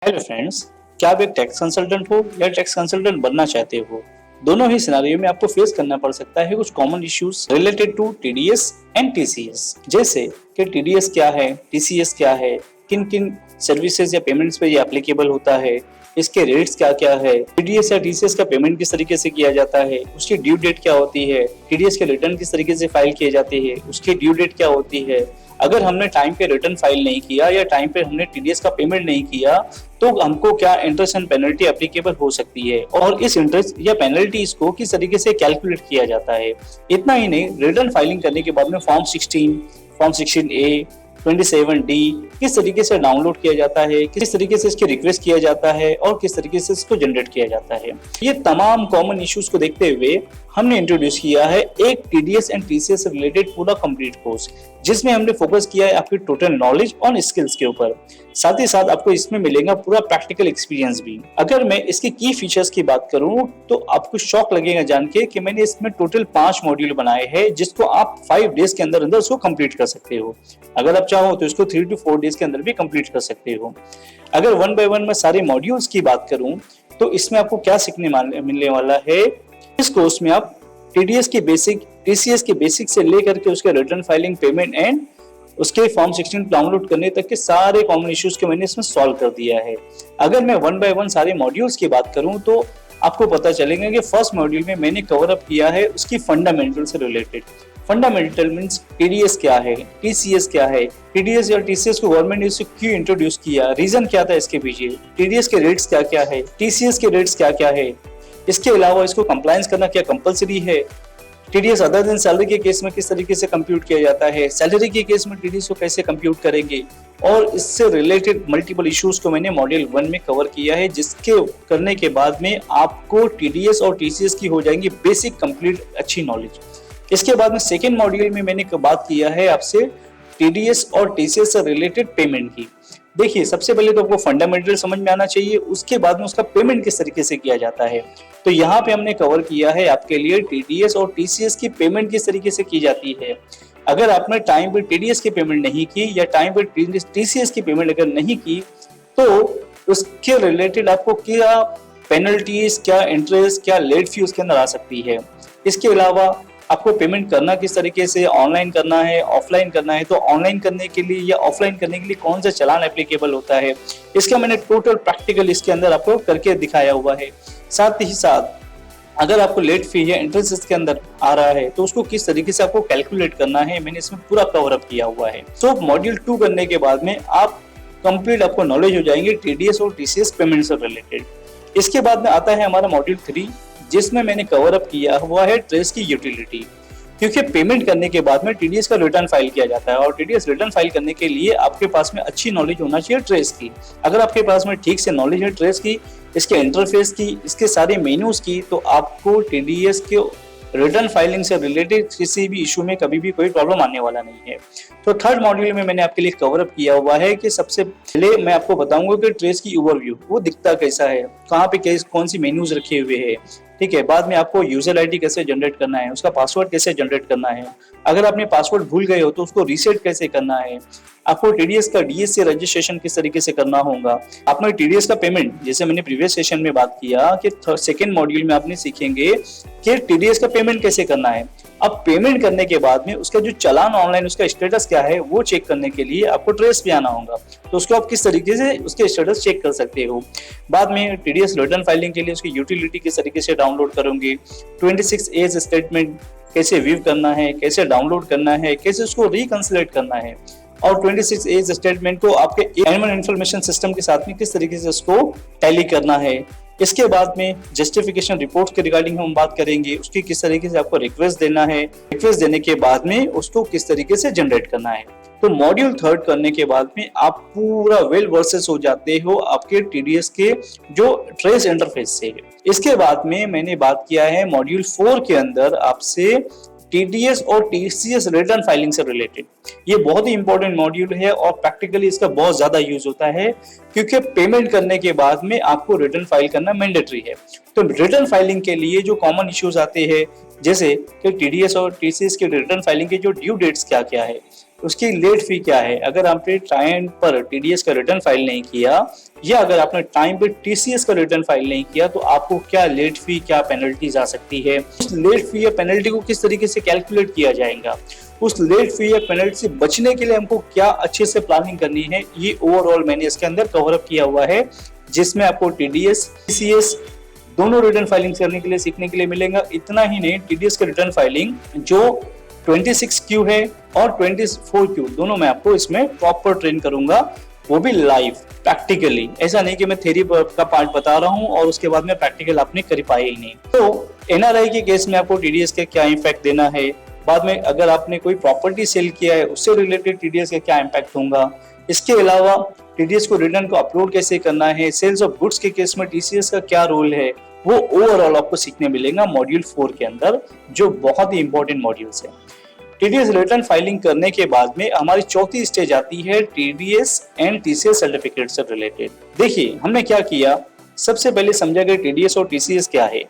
Hello friends, क्या आप एक टैक्स कंसल्टेंट हो या टैक्स कंसल्टेंट बनना चाहते हो? दोनों ही सिनेरियो में आपको फेस करना पड़ सकता है कुछ common issues related to TDS and TCS. जैसे कि टीडीएस क्या है, टीसीएस क्या है, किन किन सर्विसेज या पेमेंट्स पे ये एप्लीकेबल होता है, इसके रेट्स क्या क्या है, टीडीएस या टीसीएस का पेमेंट किस तरीके से किया जाता है, उसकी ड्यू डेट क्या होती है, टीडीएस के रिटर्न किस तरीके से फाइल किए जाते हैं, उसकी ड्यू डेट क्या होती है, अगर हमने टाइम पे रिटर्न फाइल नहीं किया या टाइम पे हमने टीडीएस का पेमेंट नहीं किया तो हमको क्या इंटरेस्ट एंड पेनल्टी एप्लीकेबल हो सकती है और इस इंटरेस्ट या पेनल्टीज को किस तरीके से कैलकुलेट किया जाता है। इतना ही नहीं, रिटर्न फाइलिंग करने के बाद में फॉर्म 16, फॉर्म 16A, 27D किस तरीके से डाउनलोड किया जाता है, किस तरीके से इसकी रिक्वेस्ट किया जाता है और किस तरीके से इसको जनरेट किया जाता है। ये तमाम कॉमन इश्यूज को देखते हुए हमने इंट्रोड्यूस किया है एक टीडीएस एंड टीसीएस से रिलेटेड पूरा कंप्लीट कोर्स, जिसमें हमने फोकस किया है आपकी टोटल नॉलेज और स्किल्स के ऊपर। साथ ही साथ आपको इसमें मिलेगा पूरा प्रैक्टिकल एक्सपीरियंस भी। अगर मैं इसके की फीचर्स की बात करूं तो आपको शॉक लगेगा जान के कि मैंने इसमें टोटल 5 मॉड्यूल बनाए हैं जिसको आप 5 डेज के अंदर अंदर उसको कंप्लीट कर सकते हो। अगर आप चाहो तो इसको 3 to 4 डेज के अंदर भी कंप्लीट कर सकते हो। अगर वन बाय वन मैं सारे मॉड्यूल्स की बात करूं तो इसमें आपको क्या सीखने मिलने वाला है। इस कोर्स में आप टीडीएस की बेसिक, टीसीएस के बेसिक से लेकर के उसके रिटर्न फाइलिंग, पेमेंट एंड उसके फॉर्म 16 डाउनलोड करने तक के सारे कॉमन इश्यूज को मैंने इसमें सॉल्व कर दिया है। अगर मैं वन बाय वन सारे मॉड्यूल्स की बात करूं तो आपको पता चलेगा कि फर्स्ट मॉड्यूल में मैंने कवर अप किया है उसकी फंडामेंटल से रिलेटेड। फंडामेंटल मींस टीडीएस क्या है, टीसीएस क्या है, टीडीएस या टीसीएस को गवर्नमेंट ने इसे क्यों इंट्रोड्यूस किया, रीजन क्या था इसके पीछे, टीडीएस के रेट्स क्या क्या है, टीसीएस के रेट्स क्या क्या है, इसके अलावा इसको कंप्लायंस करना क्या कंपलसरी है, टीडीएस अदर देन सैलरी के केस में किस तरीके से कंप्यूट किया जाता है, सैलरी के केस में टीडीएस को कैसे कंप्यूट करेंगे, और इससे रिलेटेड मल्टीपल इश्यूज को मैंने मॉड्यूल 1 में कवर किया है, जिसके करने के बाद में आपको टीडीएस और टीसीएस की हो जाएंगी बेसिक कंप्लीट अच्छी नॉलेज। इसके बाद में सेकेंड मॉड्यूल में मैंने बात किया है आपसे टीडीएस और टीसीएस से रिलेटेड पेमेंट की। देखिए, सबसे पहले तो आपको फंडामेंटल समझ में आना चाहिए, उसके बाद में उसका पेमेंट किस तरीके से किया जाता है। तो यहाँ पे हमने कवर किया है आपके लिए टीडीएस और टीसीएस की पेमेंट किस तरीके से की जाती है। अगर आपने टाइम पर टीडीएस की पेमेंट नहीं की या टाइम पर टीसीएस की पेमेंट अगर नहीं की तो उसके रिलेटेड आपको क्या पेनल्टीज, क्या इंटरेस्ट, क्या लेट फी उसके अंदर आ सकती है। इसके अलावा आपको पेमेंट करना किस तरीके से, ऑनलाइन करना है, ऑफलाइन करना है, तो ऑनलाइन करने के लिए या ऑफलाइन करने के लिए कौन सा चालान एप्लीकेबल होता है, इसका मैंने टोटल प्रैक्टिकल इसके अंदर आपको करके दिखाया हुआ है। साथ ही साथ अगर आपको लेट फी या इंटरेस्ट इसके अंदर आ रहा है तो उसको किस तरीके से आपको कैलकुलेट करना है, मैंने इसमें पूरा कवर अप किया हुआ है। तो मॉड्यूल 2 करने के बाद में आप कंप्लीट आपको नॉलेज हो जाएंगे टीडीएस और टीसीएस पेमेंट से रिलेटेड। इसके बाद में आता है हमारा मॉड्यूल 3, जिसमें मैंने कवर अप किया हुआ है ट्रेस की यूटिलिटी। क्योंकि पेमेंट करने के बाद में टीडीएस का रिटर्न फाइल किया जाता है और टीडीएस रिटर्न फाइल करने के लिए आपके पास में अच्छी नॉलेज होना चाहिए ट्रेस की। अगर आपके पास में ठीक से नॉलेज है ट्रेस की, इसके इंटरफेस की, इसके सारे मेन्यूज की, तो आपको टीडीएस के रिटर्न फाइलिंग से रिलेटेड किसी भी इशू में कभी भी कोई प्रॉब्लम आने वाला नहीं है। तो थर्ड मॉड्यूल में मैंने आपके लिए कवर अप किया हुआ है कि सबसे पहले मैं आपको बताऊंगा कि ट्रेस की ओवरव्यू वो दिखता कैसा है, कहाँ पे कौन सी मेन्यूज रखे हुए हैं, ठीक है। बाद में आपको यूजर आईडी कैसे जनरेट करना है, उसका पासवर्ड कैसे जनरेट करना है, अगर आपने पासवर्ड भूल गए हो तो उसको रीसेट कैसे करना है, आपको टीडीएस का डीएस से रजिस्ट्रेशन किस तरीके से करना होगा, आपने टीडीएस का पेमेंट, जैसे मैंने प्रीवियस सेशन में बात किया कि सेकेंड मॉड्यूल में आपने सीखेंगे कि टीडीएस का पेमेंट कैसे करना है। अब पेमेंट करने के बाद में उसका जो चालान ऑनलाइन उसका स्टेटस क्या है वो चेक करने के लिए आपको ट्रेस पे आना होगा, तो उसको आप किस तरीके से उसके स्टेटस चेक कर सकते हो। बाद में टीडीएस रिटर्न फाइलिंग के लिए उसकी यूटिलिटी किस तरीके से डाउनलोड करोगे, 26A स्टेटमेंट कैसे व्यू करना है, कैसे डाउनलोड करना है, कैसे उसको रिकंसिलेट करना है, और 26A स्टेटमेंट को आपके एनुअल इंफॉर्मेशन सिस्टम के साथ में किस तरीके से उसको टैली करना है। इसके बाद में जस्टिफिकेशन रिपोर्ट के रिगार्डिंग हम बात करेंगे, उसकी किस तरीके से आपको रिक्वेस्ट देना है, रिक्वेस्ट देने के बाद में उसको किस तरीके से जनरेट करना है। तो मॉड्यूल 3 करने के बाद में आप पूरा वेल वर्सेस हो जाते हो आपके टीडीएस के जो ट्रेस इंटरफेस से। इसके बाद में मैंने बात किया है मॉड्यूल 4 के अंदर आपसे टीडीएस और टीसीएस रिटर्न फाइलिंग से रिलेटेड। ये बहुत ही इंपॉर्टेंट मॉड्यूल है और प्रैक्टिकली इसका बहुत ज्यादा यूज होता है, क्योंकि पेमेंट करने के बाद में आपको रिटर्न फाइल करना मैंडेटरी है। तो रिटर्न फाइलिंग के लिए जो कॉमन इश्यूज आते हैं, जैसे कि टीडीएस और टीसीएस के रिटर्न फाइलिंग के जो ड्यू डेट्स क्या क्या है, उसकी लेट फी क्या है, अगर आपने टाइम पर टीडीएस का रिटर्न फाइल नहीं किया या अगर आपने टाइम पे टीसीएस का रिटर्न फाइल नहीं किया तो आपको क्या लेट फी, क्या पेनल्टीज आ सकती है, उस लेट फी या पेनल्टी को किस तरीके से कैलकुलेट किया जाएगा, उस लेट फी या पेनल्टी से बचने के लिए हमको क्या अच्छे से प्लानिंग करनी है, ये ओवरऑल मैंने इसके अंदर कवर अप किया हुआ है, जिसमें आपको टीडीएस, टीसीएस दोनों रिटर्न फाइलिंग करने के लिए सीखने के लिए मिलेगा। इतना ही नहीं, टीडीएस का रिटर्न फाइलिंग जो 26Q है और 24Q दोनों मैं आपको इसमें प्रॉपर ट्रेन करूंगा, वो भी लाइव प्रैक्टिकली। ऐसा नहीं कि मैं थ्योरी का पार्ट बता रहा हूं और उसके बाद में प्रैक्टिकल आपने कर पाए ही नहीं। तो एनआरआई के केस में आपको टीडीएस का क्या इम्पैक्ट देना है, बाद में अगर आपने कोई प्रॉपर्टी सेल किया है उससे रिलेटेड टीडीएस का क्या इम्पैक्ट होगा, इसके अलावा टीडीएस को रिटर्न को अपलोड कैसे करना है, सेल्स ऑफ गुड्स के केस में टीसीएस का क्या रोल है, वो ओवरऑल आपको सीखने मिलेगा मॉड्यूल 4 के अंदर, जो बहुत ही इंपॉर्टेंट मॉड्यूल्स है। टीडीएस रिटर्न फाइलिंग करने के बाद में हमारी चौथी स्टेज आती है टीडीएस एंड टीसीएस सर्टिफिकेट से रिलेटेड। देखिए हमने क्या किया, सबसे पहले समझा कि टीडीएस और टीसीएस क्या है,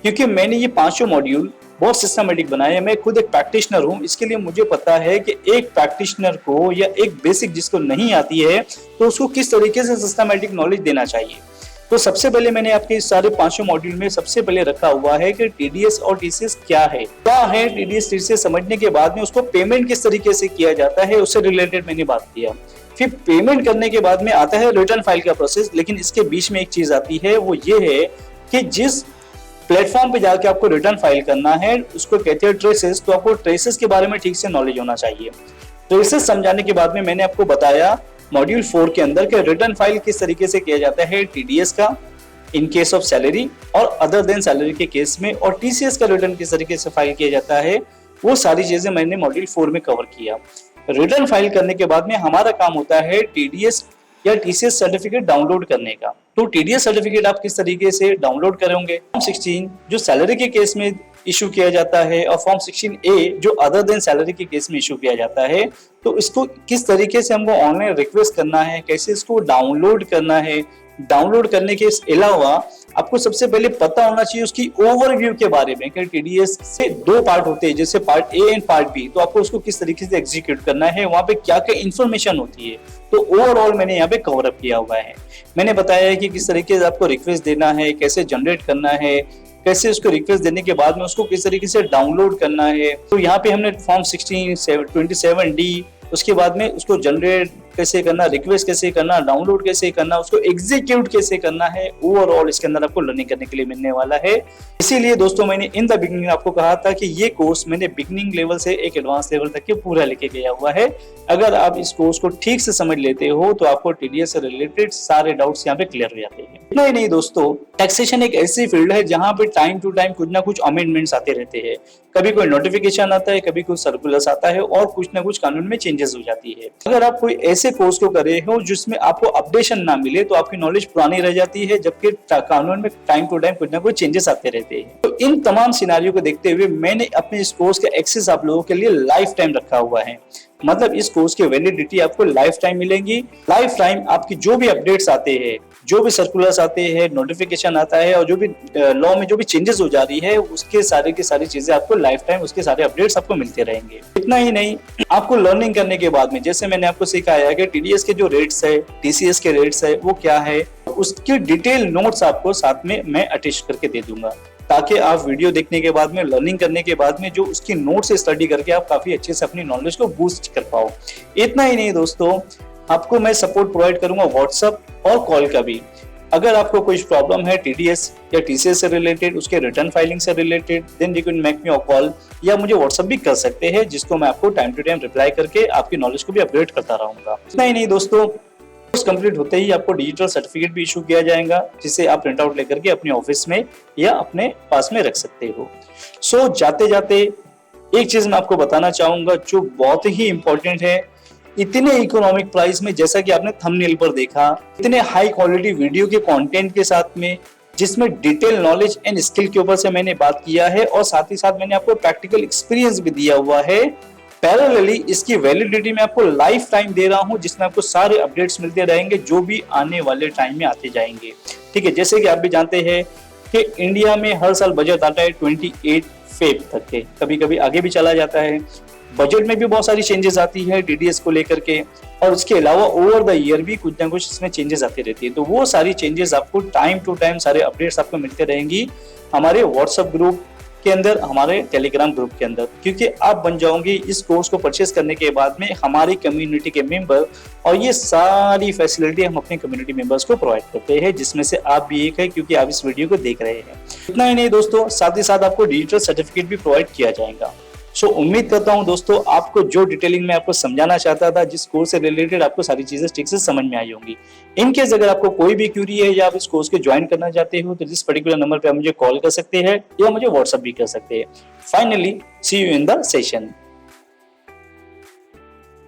क्योंकि मैंने ये पांचों मॉड्यूल बहुत सिस्टमेटिक बनाए। मैं खुद एक प्रैक्टिशनर हूँ, इसके लिए मुझे पता है कि एक प्रैक्टिशनर को या एक बेसिक जिसको नहीं आती है तो उसको किस तरीके से सिस्टमेटिक नॉलेज देना चाहिए। तो सबसे पहले मैंने आपके इस सारे पांचों मॉड्यूल में सबसे पहले रखा हुआ है कि टीडीएस और टीसीएस क्या है, टीडीएस टीसीएस समझने के बाद में उसको पेमेंट किस तरीके से किया जाता है उससे रिलेटेड मैंने बात किया। फिर पेमेंट करने के बाद में आता है रिटर्न फाइल का प्रोसेस, लेकिन इसके बीच में एक चीज आती है, वो ये है कि जिस प्लेटफॉर्म पे जाके आपको रिटर्न फाइल करना है उसको कहते हैं ट्रेसेस, तो आपको ट्रेसेस के बारे में ठीक से नॉलेज होना चाहिए। ट्रेसेस समझाने के बाद में मैंने आपको बताया मॉड्यूल 4 के अंदर कि रिटर्न फाइल किस तरीके से किया जाता है टीडीएस का इन केस ऑफ सैलरी और अदर देन सैलरी के केस में, और टीसीएस का रिटर्न किस तरीके से फाइल किया जाता है, वो सारी चीजें मैंने मॉड्यूल 4 में कवर किया। रिटर्न फाइल करने के बाद में हमारा काम होता है टीडीएस या टीसीएस सर्टिफिकेट डाउनलोड करने का। तो टीडीएस सर्टिफिकेट आप किस तरीके से डाउनलोड करोगे, फॉर्म 16 जो सैलरी के केस में इशू किया जाता है और फॉर्म 16A जो अदर देन सैलरी के केस में इशू किया जाता है, तो इसको किस तरीके से हमको ऑनलाइन रिक्वेस्ट करना है, कैसे इसको डाउनलोड करना है। डाउनलोड करने के अलावा आपको सबसे पहले पता होना चाहिए उसकी ओवरव्यू के बारे में कि टीडीएस से दो पार्ट होते हैं, जैसे part A and part B, तो आपको उसको किस तरीके से एग्जीक्यूट करना है, वहां पे क्या क्या इन्फॉर्मेशन होती है। तो ओवरऑल मैंने यहाँ पे कवर अप किया हुआ है। मैंने बताया है कि किस तरीके से आपको रिक्वेस्ट देना है, कैसे जनरेट करना है, कैसे उसको रिक्वेस्ट देने के बाद में उसको किस तरीके से डाउनलोड करना है। तो यहाँ पे हमने फॉर्म 16, 27D, उसके बाद में उसको जनरेट कैसे करना, रिक्वेस्ट कैसे करना, डाउनलोड कैसे करना, उसको एग्जीक्यूट कैसे करना है, ओवरऑल इसके अंदर आपको लर्निंग करने के लिए मिलने वाला है। इसीलिए दोस्तों मैंने इन द बिगिनिंग आपको कहा था कि ये कोर्स मैंने बिगिनिंग लेवल से एक एडवांस लेवल तक के पूरा लेके गया हुआ है। अगर आप इस कोर्स को ठीक से समझ लेते हो तो आपको टीडीएस से रिलेटेड सारे डाउट्स यहाँ पे क्लियर हो जाते हैं। इतना ही नहीं दोस्तों, टैक्सेशन एक ऐसी फील्ड है जहाँ पे टाइम टू टाइम कुछ ना कुछ अमेंडमेंट्स आते रहते हैं। कभी कोई नोटिफिकेशन आता है, कभी कुछ सर्कुलर्स आता है और कुछ ना कुछ कानून में चेंजेस हो जाती है। अगर आप कोई ऐसे कोर्स को कर रहे हो जिसमें आपको अपडेशन ना मिले तो आपकी नॉलेज पुरानी रह जाती है, जबकि कानून में टाइम टू टाइम कुछ ना कुछ चेंजेस आते रहते हैं। तो इन तमाम सिनेरियो को देखते हुए मैंने अपने इस कोर्स का एक्सेस आप लोगों के लिए लाइफ टाइम रखा हुआ है। मतलब इस कोर्स की वैलिडिटी आपको लाइफ टाइम मिलेंगी। लाइफ टाइम आपकी जो भी अपडेट्स आते हैं, जो भी सर्कुलर्स आते हैं, नोटिफिकेशन आता है और जो भी लॉ में जो भी चेंजेस हो जा रही है, उसके सारे की सारी चीजें आपको लाइफ टाइम उसके सारे अपडेट्स आपको मिलते रहेंगे। इतना ही नहीं, आपको लर्निंग करने के बाद में जैसे मैंने आपको सिखाया कि टीडीएस के जो रेट्स है, टीसीएस के रेट्स है, वो क्या है, उसकी डिटेल नोट्स आपको साथ में मैं अटैच करके दे दूंगा, ताकि आप वीडियो देखने के बाद में, लर्निंग करने के बाद में जो उसकी नोट से स्टडी करके आप काफी अच्छे से अपनी नॉलेज को बूस्ट कर पाओ। इतना ही नहीं दोस्तों, आपको मैं सपोर्ट प्रोवाइड करूंगा व्हाट्सएप और कॉल का भी। अगर आपको कोई प्रॉब्लम है टीडीएस या टीसीएस से रिलेटेड, उसके रिटर्न फाइलिंग से related, then you can make me a call या मुझे व्हाट्सएप भी कर सकते हैं, जिसको मैं आपको टाइम टू टाइम रिप्लाई करके आपकी नॉलेज को भी अपग्रेड करता रहूंगा। इतना ही नहीं दोस्तों, कोर्स कंप्लीट होते ही आपको डिजिटल सर्टिफिकेट भी इशू किया जाएगा, जिसे आप प्रिंट आउट लेकर के अपने ऑफिस में या अपने पास में रख सकते हो। सो जाते जाते एक चीज मैं आपको बताना चाहूंगा जो बहुत ही इंपॉर्टेंट है। इतने इकोनॉमिक प्राइस में, जैसा कि आपने थंबनेल पर देखा, इतने हाई क्वालिटी वीडियो के कंटेंट के साथ में, जिसमें डिटेल नॉलेज एंड स्किल के ऊपर से मैंने बात किया है और साथ ही साथ मैंने आपको प्रैक्टिकल एक्सपीरियंस भी दिया हुआ है। पैरेलली इसकी वैलिडिटी में आपको लाइफ टाइम दे रहा हूं, जिसमें आपको सारे अपडेट्स मिलते रहेंगे जो भी आने वाले टाइम में आते जाएंगे। ठीक है, जैसे कि आप भी जानते हैं कि इंडिया में हर साल बजट आता है 28 फेब तक के, कभी कभी आगे भी चला जाता है। बजट में भी बहुत सारी चेंजेस आती है टीडीएस को लेकर के, और उसके अलावा ओवर द ईयर भी कुछ ना कुछ इसमें चेंजेस आती रहती है। तो वो सारी चेंजेस आपको टाइम टू टाइम सारे अपडेट्स आपको मिलते रहेंगी हमारे व्हाट्सएप ग्रुप के अंदर, हमारे टेलीग्राम ग्रुप के अंदर, क्योंकि आप बन जाओगे इस कोर्स को परचेस करने के बाद में हमारी कम्युनिटी के मेंबर, और ये सारी फैसिलिटी हम अपने कम्युनिटी मेंबर्स को प्रोवाइड करते हैं, जिसमें से आप भी एक है क्योंकि आप इस वीडियो को देख रहे हैं। इतना ही नहीं दोस्तों, साथ ही साथ आपको डिजिटल सर्टिफिकेट भी प्रोवाइड किया जाएगा। सो उम्मीद करता हूं दोस्तों आपको जो डिटेलिंग में आपको समझाना चाहता था, जिस कोर्स से रिलेटेड आपको सारी चीजें ठीक से समझ में आई होंगी। इन केस अगर आपको कोई भी क्यूरी है या आप इस कोर्स को ज्वाइन करना चाहते हो तो इस पर्टिकुलर नंबर पे आप मुझे कॉल कर सकते हैं या मुझे व्हाट्सएप भी कर सकते हैं। Finally see you in the session.